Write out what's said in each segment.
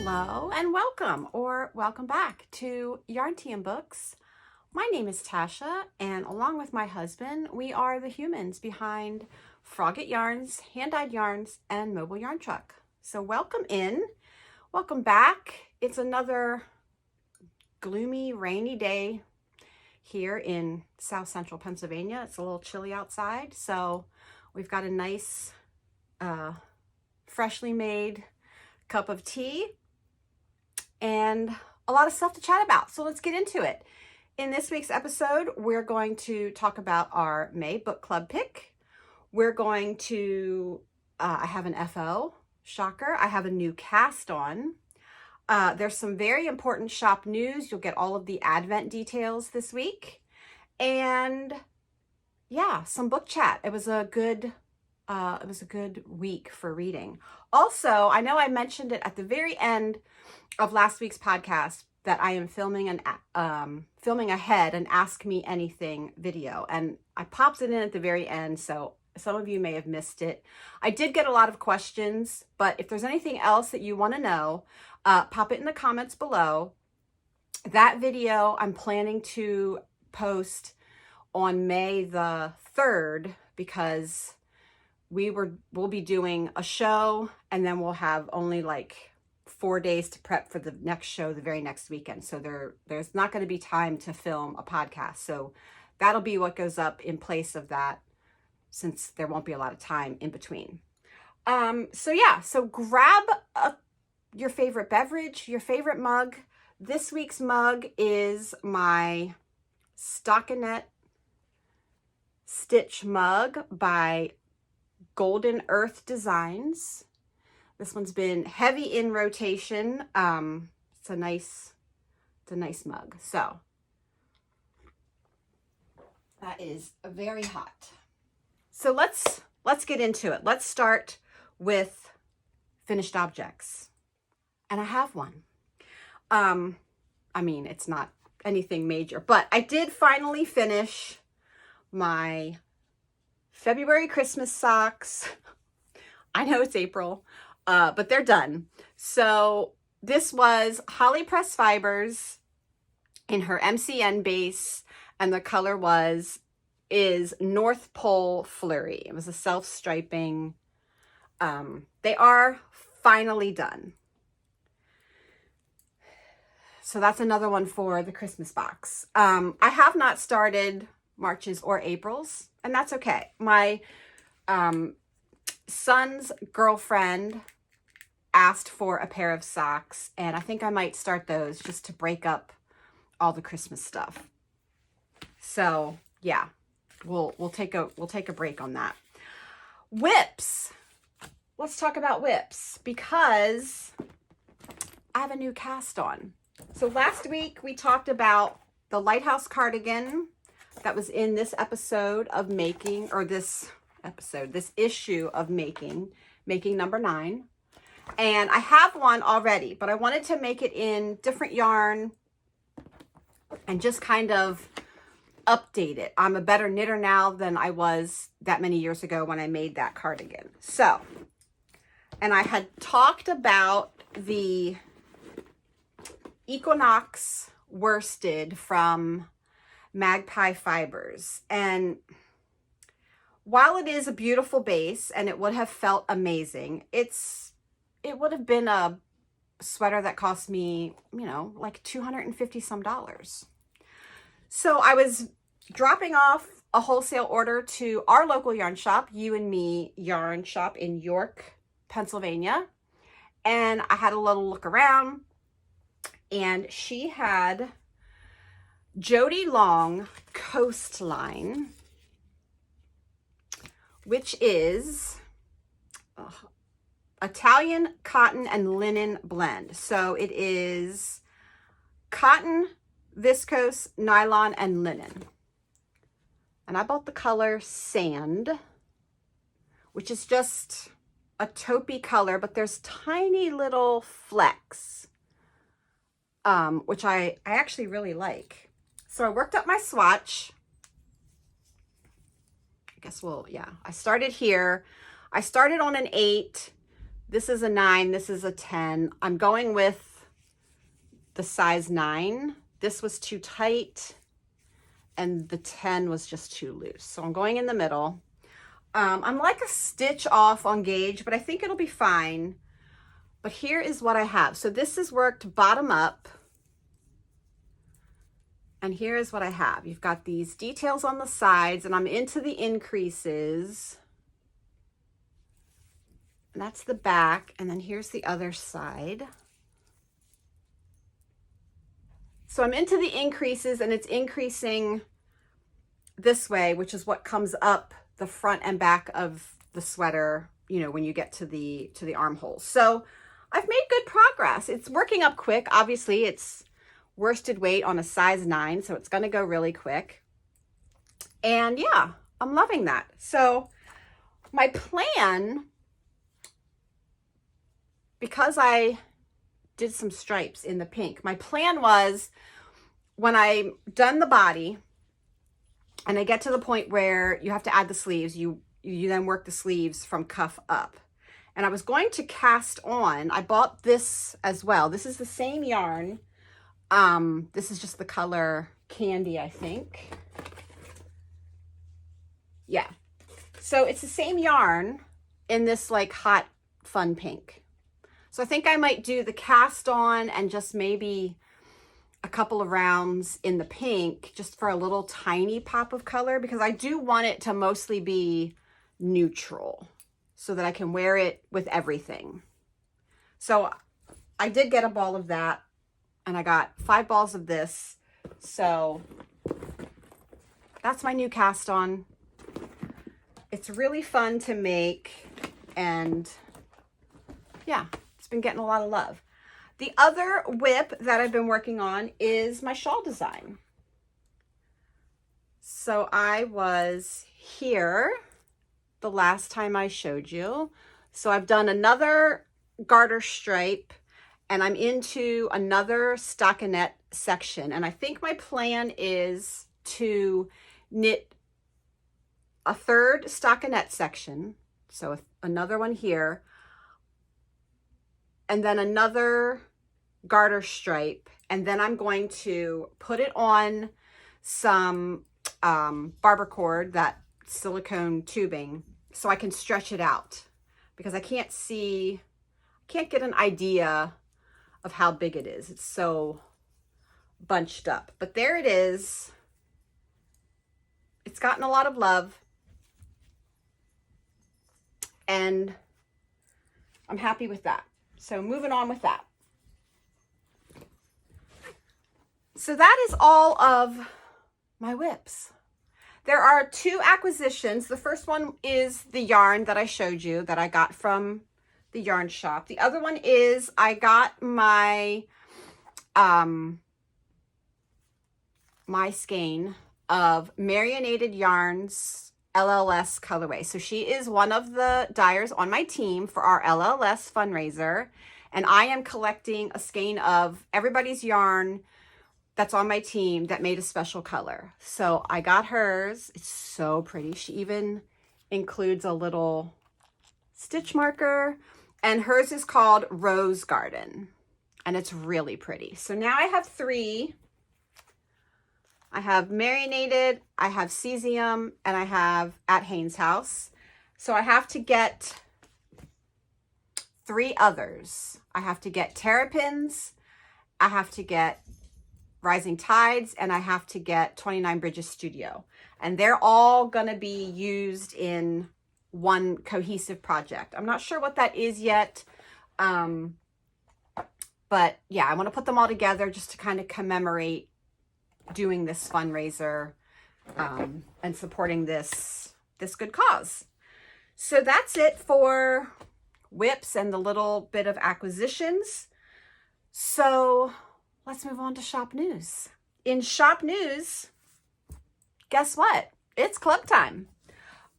Hello and welcome or welcome back to Yarn Tea and Books. My name is Tasha, and along with my husband, we are the humans behind Frogget Yarns, Hand-Dyed Yarns, and Mobile Yarn Truck. So welcome in, welcome back. It's another gloomy, rainy day here in South Central Pennsylvania. It's a little chilly outside, so we've got a nice, freshly made cup of tea and a lot of stuff to chat about. So let's get into it. In this week's episode, we're going to talk about our May book club pick. We're going to, I have an FO, shocker. I have a new cast on. There's some very important shop news. You'll get all of the Advent details this week. And yeah, some book chat. It was a good week for reading. Also, I know I mentioned it at the very end of last week's podcast that I am filming ahead an Ask Me Anything video, and I popped it in at the very end, so some of you may have missed it. I did get a lot of questions, but if there's anything else that you want to know, pop it in the comments below. That video I'm planning to post on May the 3rd because we'll be doing a show, and then we'll have only like 4 days to prep for the next show the very next weekend. So there's not going to be time to film a podcast. So that'll be what goes up in place of that, since there won't be a lot of time in between. So grab your favorite beverage, your favorite mug. This week's mug is my stockinette stitch mug by Golden Earth Designs. This one's been heavy in rotation. It's a nice mug. So that is very hot. So let's get into it. Let's start with finished objects. And I have one. I mean, it's not anything major, but I did finally finish my February Christmas socks. I know it's April, but they're done. So this was Holly Press Fibers in her MCN base, and the color is North Pole Flurry. It was a self-striping. They are finally done. So that's another one for the Christmas box. I have not started March's or April's, and that's okay. My son's girlfriend asked for a pair of socks, and I think I might start those just to break up all the Christmas stuff. So yeah, we'll take a break on that. Whips. Let's talk about whips because I have a new cast on. So last week we talked about the Lighthouse Cardigan that was in this episode of making, or this issue of making number 9. And I have one already, but I wanted to make it in different yarn and just kind of update it. I'm a better knitter now than I was that many years ago when I made that cardigan. So, and I had talked about the Equinox worsted from Magpie Fibers, and while it is a beautiful base and it would have felt amazing, it would have been a sweater that cost me, like $250 some. So I was dropping off a wholesale order to our local yarn shop, Ewe and Me Yarn shop in York, Pennsylvania, and I had a little look around, and she had Jody Long Coastline, which is Italian cotton and linen blend. So it is cotton, viscose, nylon, and linen. And I bought the color Sand, which is just a taupey color, but there's tiny little flecks, which I actually really like. So I worked up my swatch. I guess I started here. I started on an 8 This is a 9, this is a 10. I'm going with the size 9. This was too tight and the 10 was just too loose. So I'm going in the middle. I'm like a stitch off on gauge, but I think it'll be fine. But here is what I have. So this is worked bottom up. And here is what I have. You've got these details on the sides, and I'm into the increases. And that's the back, and then here's the other side. So I'm into the increases, and it's increasing this way, which is what comes up the front and back of the sweater, you know, when you get to the armholes. So I've made good progress. It's working up quick. Obviously, it's worsted weight on a size 9, so it's going to go really quick. And yeah, I'm loving that. So my plan, because I did some stripes in the pink, my plan was when I'm done the body and I get to the point where you have to add the sleeves, you then work the sleeves from cuff up. And I was going to cast on, I bought this as well. This is the same yarn. This is just the color Candy, I think. Yeah. So it's the same yarn in this like hot, fun pink. So I think I might do the cast on and just maybe a couple of rounds in the pink just for a little tiny pop of color, because I do want it to mostly be neutral so that I can wear it with everything. So I did get a ball of that, and I got 5 balls of this. So that's my new cast on. It's really fun to make, and yeah, it's been getting a lot of love. The other whip that I've been working on is my shawl design. So I was here the last time I showed you. So I've done another garter stripe, and I'm into another stockinette section. And I think my plan is to knit a third stockinette section. So another one here, and then another garter stripe. And then I'm going to put it on some barber cord, that silicone tubing, so I can stretch it out, because I can't get an idea of how big it is. It's so bunched up. But there it is. It's gotten a lot of love, and I'm happy with that. So moving on with that. So that is all of my whips. There are 2 acquisitions. The first one is the yarn that I showed you that I got from the yarn shop. The other one is I got my my skein of Marionated Yarns LLS colorway. So she is one of the dyers on my team for our LLS fundraiser, and I am collecting a skein of everybody's yarn that's on my team that made a special color. So I got hers. It's so pretty. She even includes a little stitch marker, and hers is called Rose Garden, and it's really pretty. So now I have 3. I have Marionated, I have Cesium, and I have At Haynes House. So I have to get 3 others. I have to get Terrapins, I have to get Rising Tides, and I have to get 29 Bridges Studio. And they're all going to be used in one cohesive project. I'm not sure what that is yet. But yeah, I want to put them all together just to kind of commemorate doing this fundraiser and supporting this good cause. So that's it for whips and the little bit of acquisitions. So let's move on to shop news. In shop news, guess what? It's club time.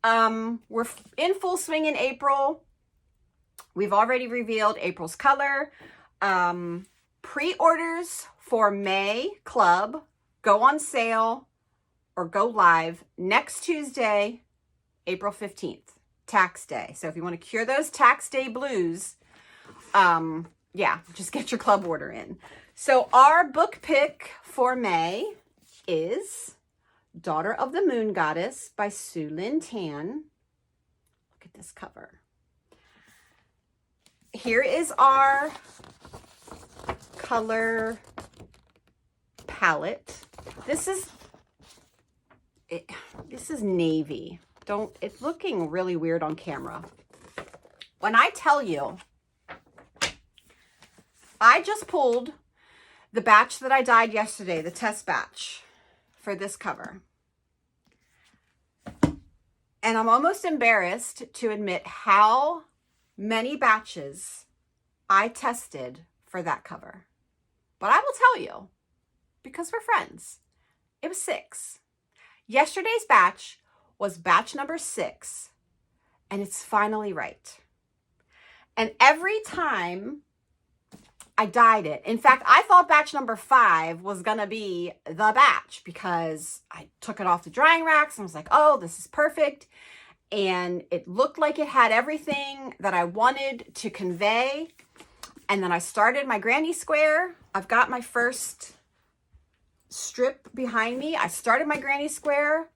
We're in full swing in April. We've already revealed April's color. Pre-orders for May club go on sale or go live next Tuesday, April 15th. tax day. So if you want to cure those tax day blues, yeah, just get your club order in. So our book pick for May is Daughter of the Moon Goddess by Sue Lynn Tan. Look at this cover. Here is our color palette. This is navy. It's looking really weird on camera. When I tell you, I just pulled the batch that I dyed yesterday, the test batch for this cover. And I'm almost embarrassed to admit how many batches I tested for that cover. But I will tell you, because we're friends, it was 6. Yesterday's batch was batch number 6, and it's finally right. And every time I dyed it, in fact, I thought batch number 5 was going to be the batch because I took it off the drying racks and was like, oh, this is perfect. And it looked like it had everything that I wanted to convey. And then I started my granny square. I've got my first strip behind me. I started my granny square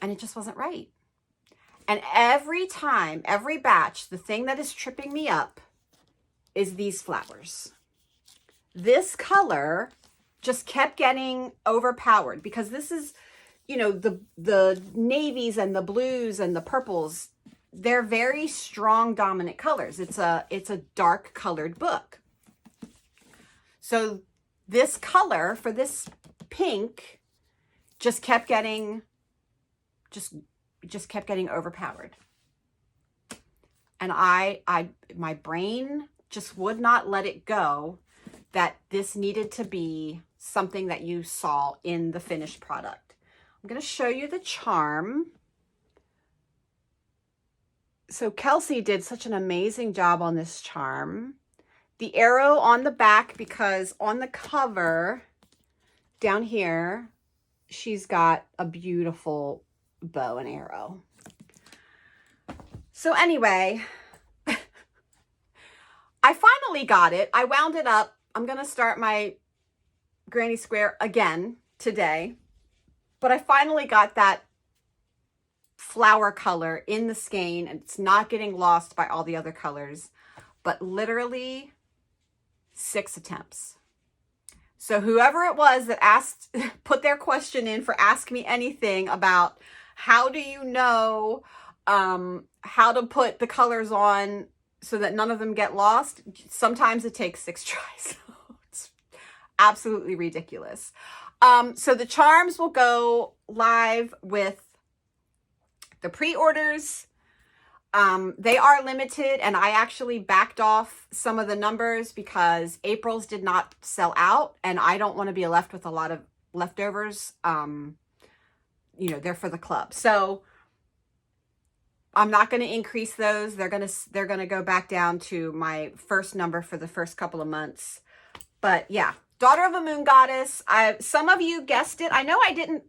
and it just wasn't right. And every time, every batch, the thing that is tripping me up is these flowers. This color just kept getting overpowered because this is, you know, the navies and the blues and the purples, they're very strong dominant colors. It's a dark colored book. So this color for this pink just kept getting overpowered. And my brain just would not let it go that this needed to be something that you saw in the finished product. I'm going to show you the charm. So Kelsey did such an amazing job on this charm. The arrow on the back, because on the cover down here, she's got a beautiful bow and arrow. So anyway, I finally got it. I wound it up. I'm going to start my granny square again today. But I finally got that flower color in the skein, and it's not getting lost by all the other colors, but literally 6 attempts. So whoever it was that put their question in for Ask Me Anything about how do you know how to put the colors on so that none of them get lost, sometimes it takes 6 tries. It's absolutely ridiculous. So the charms will go live with the pre-orders. They are limited, and I actually backed off some of the numbers because April's did not sell out, and I don't want to be left with a lot of leftovers. You know, they're for the club. So I'm not going to increase those. They're going to go back down to my first number for the first couple of months. But yeah, Daughter of a Moon Goddess. Some of you guessed it. I know I didn't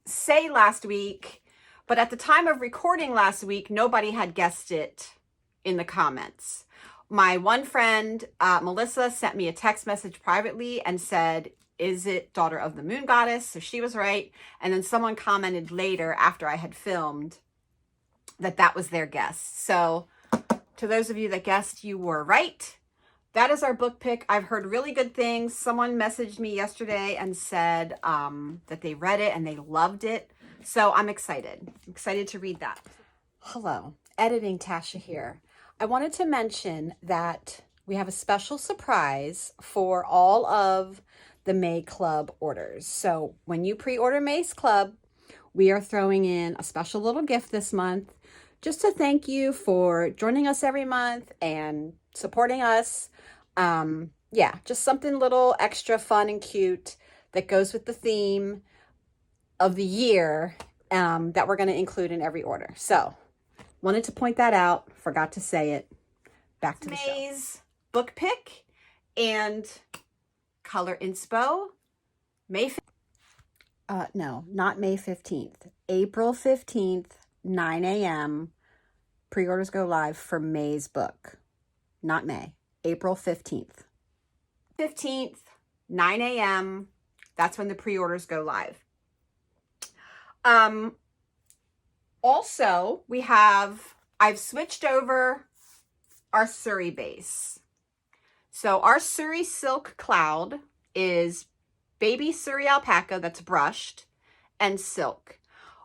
say last week, but at the time of recording last week, nobody had guessed it in the comments. My one friend, Melissa, sent me a text message privately and said, is it Daughter of the Moon Goddess? So she was right. And then someone commented later after I had filmed that was their guess. So to those of you that guessed, you were right. That is our book pick. I've heard really good things. Someone messaged me yesterday and said that they read it and they loved it. So I'm excited. I'm excited to read that. Hello, editing Tasha here. I wanted to mention that we have a special surprise for all of the May Club orders. So when you pre-order May's Club, we are throwing in a special little gift this month just to thank you for joining us every month and supporting us. Yeah, just something little extra fun and cute that goes with the theme of the year that we're going to include in every order. So wanted to point that out. Forgot to say it. Back to the show. May's book pick and color inspo. No, not May 15th. April 15th, 9 a.m. Pre-orders go live for May's book. Not May, April 15th. 15th, 9 a.m. That's when the pre-orders go live. Also, I've switched over our Surrey base. So our Surrey Silk Cloud is baby Surrey alpaca that's brushed and silk.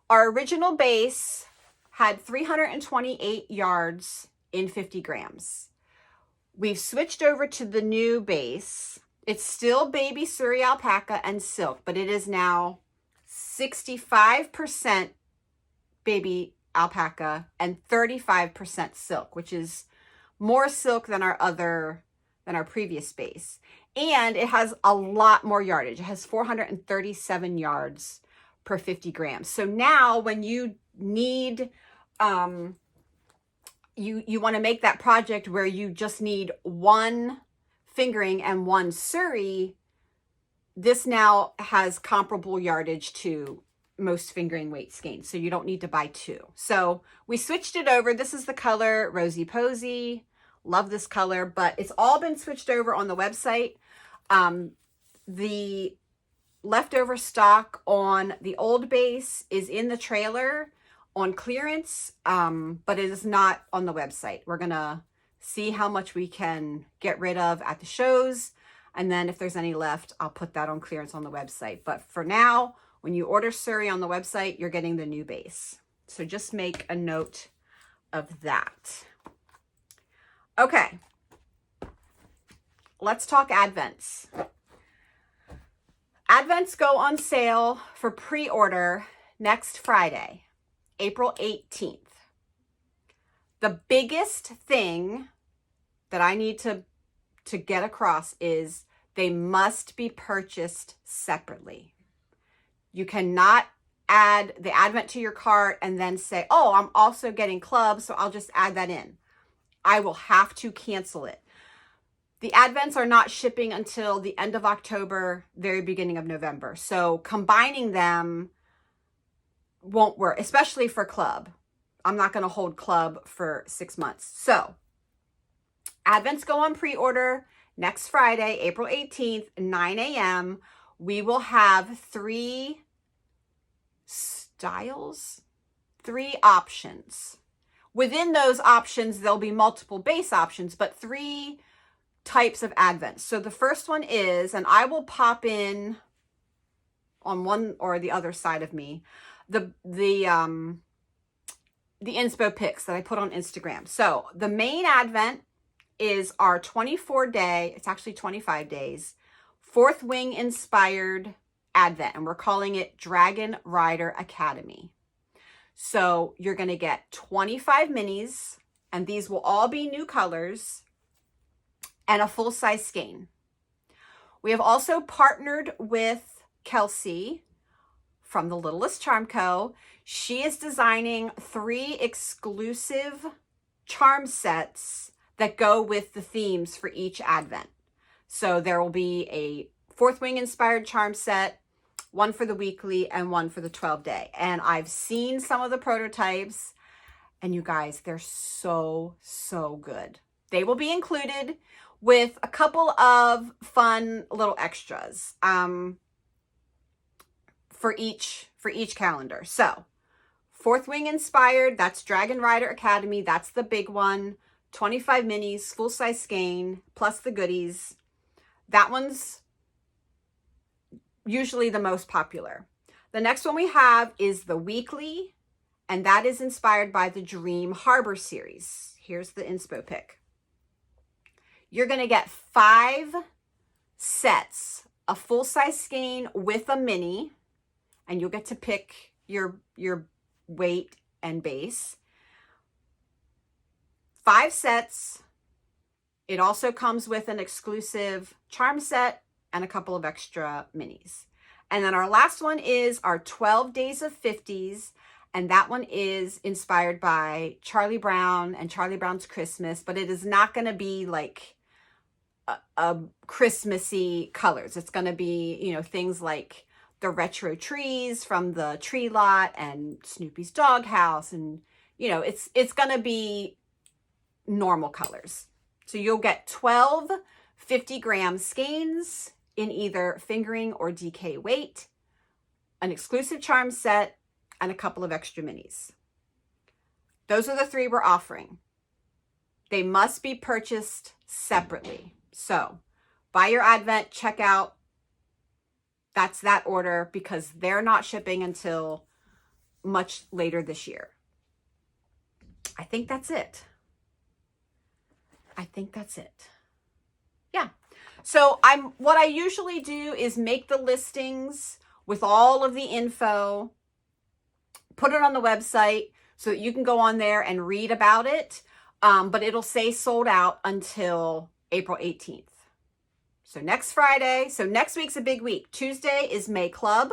Our original base had 328 yards in 50 grams. We've switched over to the new base. It's still baby Surrey alpaca and silk, but it is now 65% baby alpaca and 35% silk, which is more silk than our previous base. And it has a lot more yardage. It has 437 yards per 50 grams. So now when you need, you want to make that project where you just need one fingering and one Surrey, this now has comparable yardage to most fingering weight skeins. So you don't need to buy two. So we switched it over. This is the color Rosy Posy. Love this color, but it's all been switched over on the website. The leftover stock on the old base is in the trailer on clearance, but it is not on the website. We're gonna see how much we can get rid of at the shows, and then if there's any left, I'll put that on clearance on the website. But for now, when you order Surrey on the website, you're getting the new base. So just make a note of that. Okay, let's talk Advents. Advents go on sale for pre-order next Friday, April 18th. The biggest thing that I need to get across is they must be purchased separately. You cannot add the Advent to your cart and then say, oh, I'm also getting clubs, so I'll just add that in. I will have to cancel it. The Advents are not shipping until the end of October, very beginning of November. So combining them won't work, especially for club. I'm not going to hold club for 6 months. So Advents go on pre-order next Friday, April 18th, 9 a.m. We will have 3 styles, 3 options. Within those options, there'll be multiple base options, but 3 types of Advents. So the first one is, and I will pop in on one or the other side of me, the inspo pics that I put on Instagram. So the main Advent is our 24-day, it's actually 25 days, Fourth Wing inspired Advent, and we're calling it Dragon Rider Academy. So you're going to get 25 minis, and these will all be new colors, and a full-size skein. We have also partnered with Kelsey from the Littlest Charm Co. She is designing 3 exclusive charm sets that go with the themes for each Advent. So there will be a Fourth Wing inspired charm set, one for the weekly and one for the 12-day. And I've seen some of the prototypes, and you guys, they're so, so good. They will be included with a couple of fun little extras for each calendar. So Fourth Wing inspired, that's Dragon Rider Academy. That's the big one. 25 minis, full-size skein, plus the goodies. That one's usually the most popular. The next one we have is the weekly, and that is inspired by the Dream Harbor series. Here's the inspo pic. You're going to get 5 sets, a full-size skein with a mini, and you'll get to pick your weight and base. 5 sets. It also comes with an exclusive charm set and a couple of extra minis. And then our last one is our 12 Days of 50s. And that one is inspired by Charlie Brown and Charlie Brown's Christmas, but it is not going to be like a Christmassy colors. It's going to be, you know, things like the retro trees from the tree lot and Snoopy's doghouse. And, you know, it's going to be normal colors. So you'll get 12 50-gram skeins in either fingering or DK weight, an exclusive charm set, and a couple of extra minis. Those are the 3 we're offering. They must be purchased separately. So buy your Advent, check out. That's that order, because they're not shipping until much later this year. I think that's it. Yeah. So what I usually do is make the listings with all of the info, put it on the website so that you can go on there and read about it. But it'll say sold out until April 18th. So next Friday, so next week's a big week. Tuesday is May Club.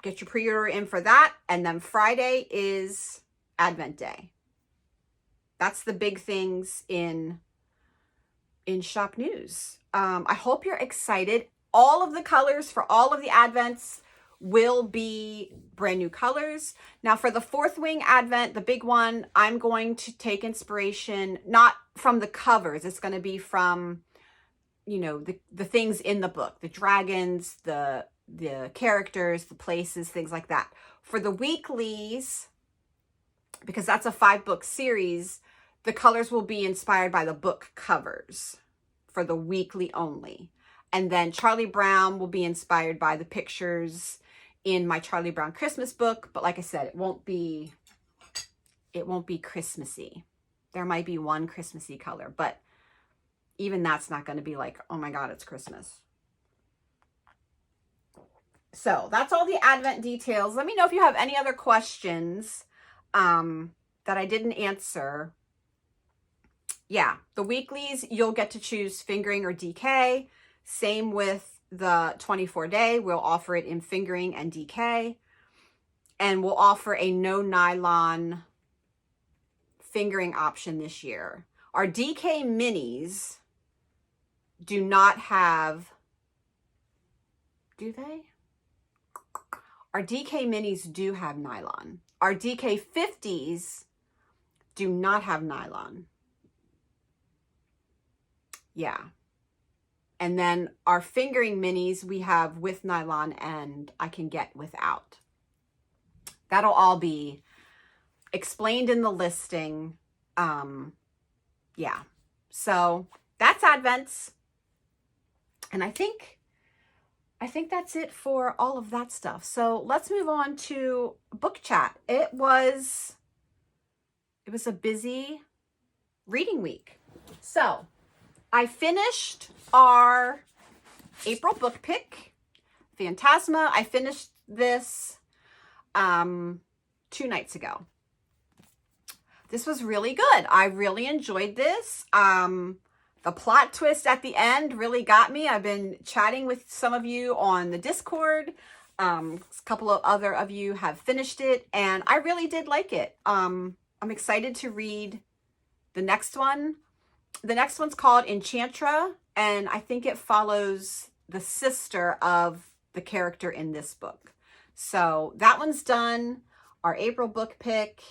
Get your pre-order in for that. And then Friday is Advent Day. That's the big things in shop news. I hope you're excited. All of the colors for all of the Advents will be brand new colors. Now for the 4th Wing Advent, the big one, I'm going to take inspiration, not from the covers. It's going to be from, you know, the things in the book, the dragons, the characters, the places, things like that. For the weeklies, because that's a 5-book series, the colors will be inspired by the book covers for the weekly only. And then Charlie Brown will be inspired by the pictures in my Charlie Brown Christmas book. But like I said, it won't be Christmassy. There might be one Christmassy color, but even that's not going to be like, oh my God, it's Christmas. So that's all the Advent details. Let me know if you have any other questions that I didn't answer. Yeah, the weeklies, you'll get to choose fingering or DK. Same with the 24-day. We'll offer it in fingering and DK. And we'll offer a no nylon fingering option this year. Our DK minis do not have, do they? Our DK minis do have nylon. Our DK 50s do not have nylon. Yeah. And then our fingering minis, we have with nylon and I can get without. That'll all be explained in the listing. Yeah. So that's Advents. And I think that's it for all of that stuff. So let's move on to book chat. It was a busy reading week. So I finished our April book pick, Phantasma. I finished this 2 nights ago. This was really good. I really enjoyed this. The plot twist at the end really got me. I've been chatting with some of you on the Discord. A couple of other of you have finished it, and I really did like it. I'm excited to read the next one. The next one's called Enchantra, and I think it follows the sister of the character in this book. So that one's done. Our April book pick.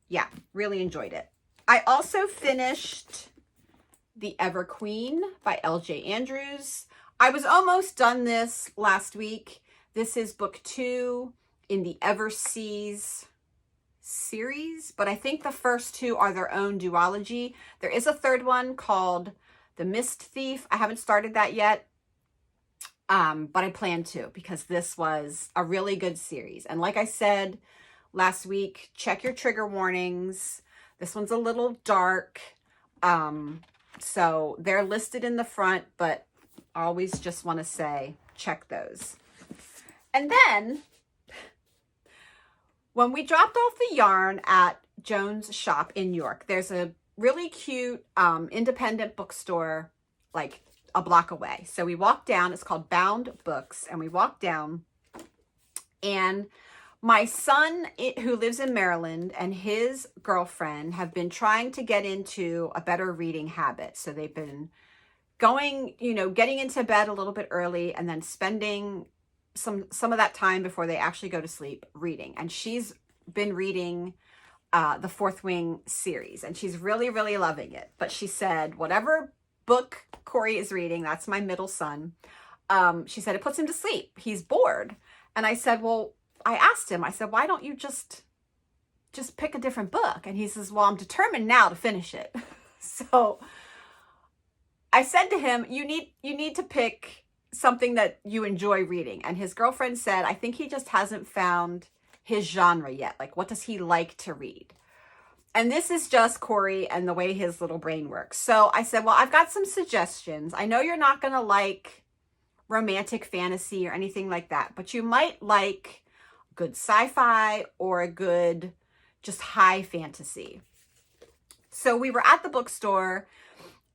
Yeah, really enjoyed it. I also finished The Ever Queen by L.J. Andrews. I was almost done this last week. This is book 2 in the Ever Seas series, but I think the first 2 are their own duology. There is a 3rd one called The Mist Thief. I haven't started that yet, but I plan to, because this was a really good series. And like I said last week, check your trigger warnings. This one's a little dark. So they're listed in the front, but I always just want to say, check those. And then when we dropped off the yarn at Joan's shop in York, there's a really cute independent bookstore like a block away. So we walked down, it's called Bound Books, and we walked down, and my son, who lives in Maryland, and his girlfriend have been trying to get into a better reading habit. So they've been going, getting into bed a little bit early and then spending some of that time before they actually go to sleep reading. And she's been reading the Fourth Wing series, and she's really, really loving it. But she said, whatever book Corey is reading, that's my middle son, she said it puts him to sleep. He's bored. And I said, well, I asked him, I said, why don't you just pick a different book? And he says, well, I'm determined now to finish it. So I said to him, you need to pick something that you enjoy reading. And his girlfriend said, I think he just hasn't found his genre yet. Like, what does he like to read? And this is just Corey and the way his little brain works. So I said, well, I've got some suggestions. I know you're not going to like romantic fantasy or anything like that, but you might like good sci-fi or a good just high fantasy. So we were at the bookstore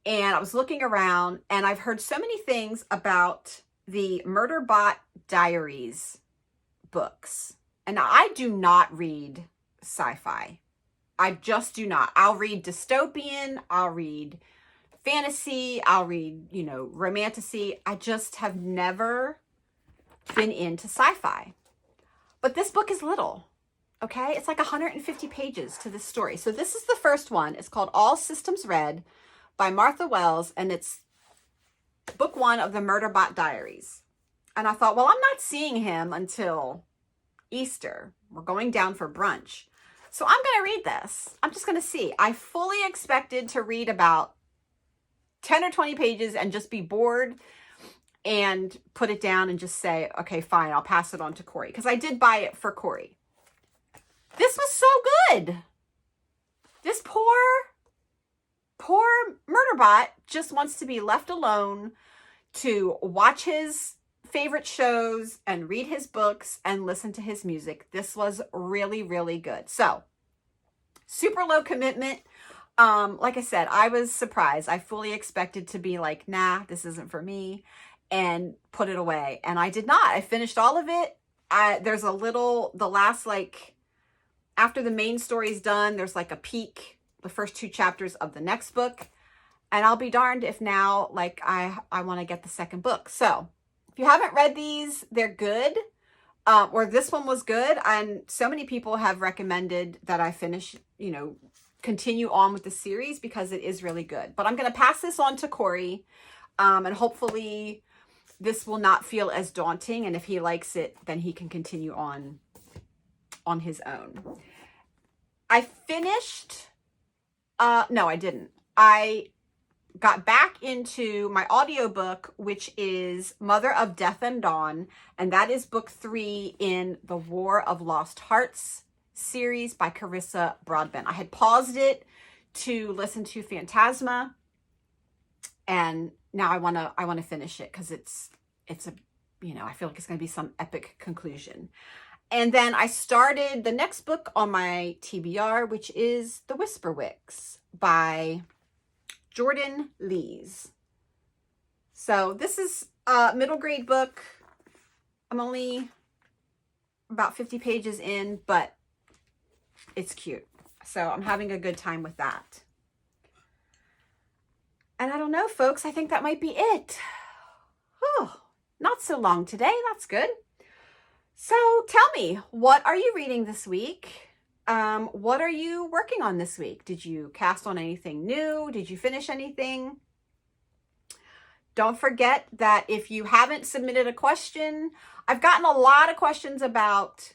and I was looking around, and I've heard so many things about the Murderbot Diaries books. And I do not read sci-fi. I just do not. I'll read dystopian, I'll read fantasy, I'll read, romantasy. I just have never been into sci-fi. But this book is little, okay? It's like 150 pages to this story. So this is the first one. It's called All Systems Red by Martha Wells, and it's book 1 of the Murderbot Diaries. And I thought, well, I'm not seeing him until Easter. We're going down for brunch. So I'm going to read this. I'm just going to see. I fully expected to read about 10 or 20 pages and just be bored and put it down and just say, okay, fine, I'll pass it on to Corey. Because I did buy it for Corey. This was so good. This poor Murderbot just wants to be left alone to watch his favorite shows and read his books and listen to his music. This was really, really good. So super low commitment. Like I said, I was surprised. I fully expected to be like, nah, this isn't for me, and put it away. And I did not. I finished all of it. There's the last, after the main story's done, there's like a peek, the first 2 chapters of the next book. And I'll be darned if now, I want to get the second book. So if you haven't read these, they're good. Or this one was good. And so many people have recommended that I finish, continue on with the series because it is really good. But I'm going to pass this on to Corey. And hopefully this will not feel as daunting. And if he likes it, then he can continue on his own. I finished, no, I didn't. I got back into my audiobook, which is Mother of Death and Dawn, and that is book 3 in the War of Lost Hearts series by Carissa Broadbent. I had paused it to listen to Phantasma, and now I want to finish it because it's a, I feel like it's going to be some epic conclusion. And then I started the next book on my TBR, which is The Whisperwicks by Jordan Lees. So this is a middle grade book. I'm only about 50 pages in, but it's cute. So I'm having a good time with that. And I don't know, folks, I think that might be it. Oh, not so long today. That's good. So tell me, what are you reading this week? What are you working on this week? Did you cast on anything new? Did you finish anything? Don't forget that if you haven't submitted a question, I've gotten a lot of questions about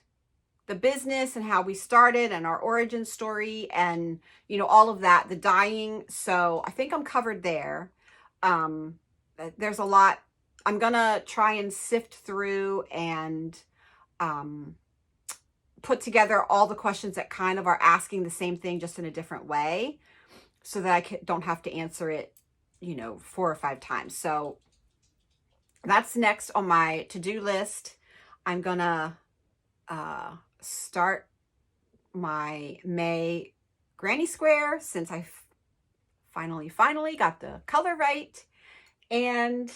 the business and how we started and our origin story and, all of that, the dying. So I think I'm covered there. There's a lot. I'm going to try and sift through and put together all the questions that kind of are asking the same thing, just in a different way, so that I don't have to answer it, 4 or 5 times. So that's next on my to-do list. I'm gonna start my May Granny Square since I finally got the color right, and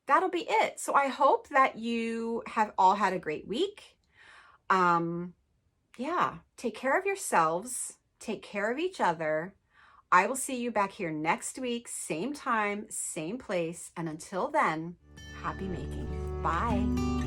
that'll be it. So I hope that you have all had a great week. Yeah, take care of yourselves, take care of each other. I will see you back here next week, same time, same place. And until then, happy making. Bye.